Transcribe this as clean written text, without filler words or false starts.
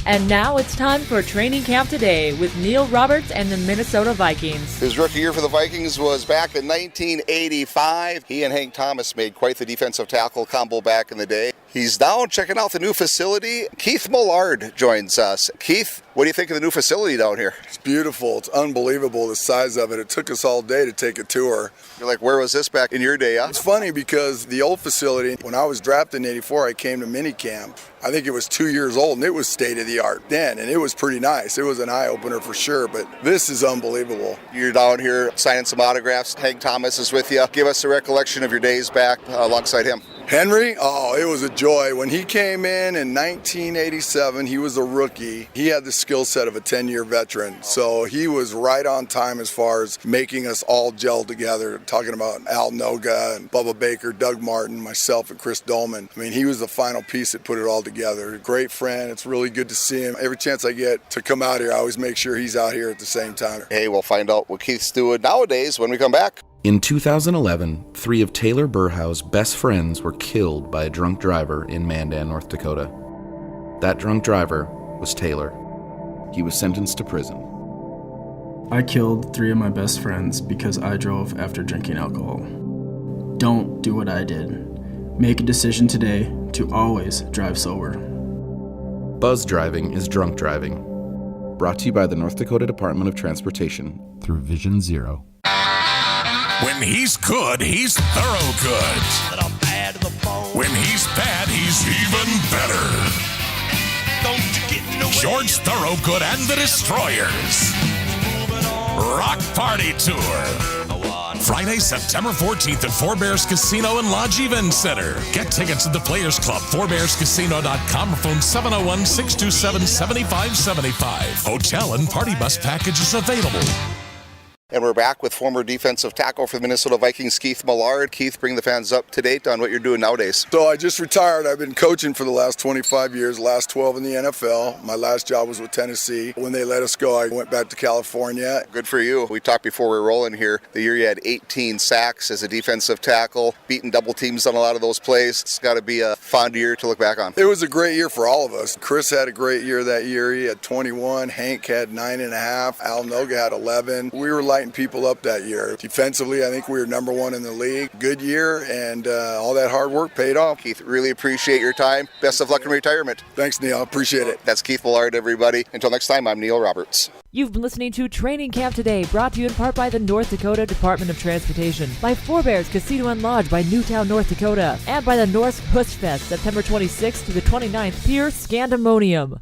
And now it's time for Training Camp Today with Neil Roberts and the Minnesota Vikings. His rookie year for the Vikings was back in 1985. He and Hank Thomas made quite the defensive tackle combo back in the day. He's now checking out the new facility. Keith Millard joins us. Keith, what do you think of the new facility down here? It's beautiful. It's unbelievable, the size of it. It took us all day to take a tour. You're like, where was this back in your day, huh? It's funny because the old facility, when I was drafted in 84, I came to minicamp. I think it was 2 years old, and it was state-of-the-art then, and it was pretty nice. It was an eye-opener for sure, but this is unbelievable. You're down here signing some autographs. Hank Thomas is with you. Give us a recollection of your days back alongside him. Henry, it was a joy. When he came in 1987, he was a rookie. He had the skill set of a 10-year veteran, so he was right on time as far as making us all gel together, talking about Al Noga and Bubba Baker, Doug Martin, myself, and Chris Dolman. I mean, he was the final piece that put it all together. Great friend. It's really good to see him. Every chance I get to come out here, I always make sure he's out here at the same time. Hey, we'll find out what Keith's doing nowadays when we come back. In 2011, 3 of Taylor Burhow's best friends were killed by a drunk driver in Mandan, North Dakota. That drunk driver was Taylor. He was sentenced to prison. I killed 3 of my best friends because I drove after drinking alcohol. Don't do what I did. Make a decision today to always drive sober. Buzz driving is drunk driving. Brought to you by the North Dakota Department of Transportation through Vision Zero. When he's good, he's thorough good. When he's bad, he's even better. George Thorogood and the Destroyers. Rock Party Tour. Friday, September 14th at Four Bears Casino and Lodge Event Center. Get tickets at the Players Club, fourbearscasino.com, or phone 701-627-7575. Hotel and party bus packages available. And we're back with former defensive tackle for the Minnesota Vikings, Keith Millard. Keith, bring the fans up to date on what you're doing nowadays. So I just retired. I've been coaching for the last 25 years, last 12 in the NFL. My last job was with Tennessee. When they let us go, I went back to California. Good for you. We talked before we were rolling here. The year you had 18 sacks as a defensive tackle, beating double teams on a lot of those plays. It's got to be a fond year to look back on. It was a great year for all of us. Chris had a great year that year. He had 21. Hank had 9.5. Al Noga had 11. We were lighting people up that year. Defensively, I think we were number 1 in the league. Good year, and all that hard work paid off. Keith, really appreciate your time. Best of luck in retirement. Thanks, Neil. Appreciate it. That's Keith Millard, everybody. Until next time, I'm Neil Roberts. You've been listening to Training Camp Today, brought to you in part by the North Dakota Department of Transportation, by Four Bears Casino and Lodge by Newtown, North Dakota, and by the Norse Huss Fest, September 26th to the 29th, Pier Scandemonium.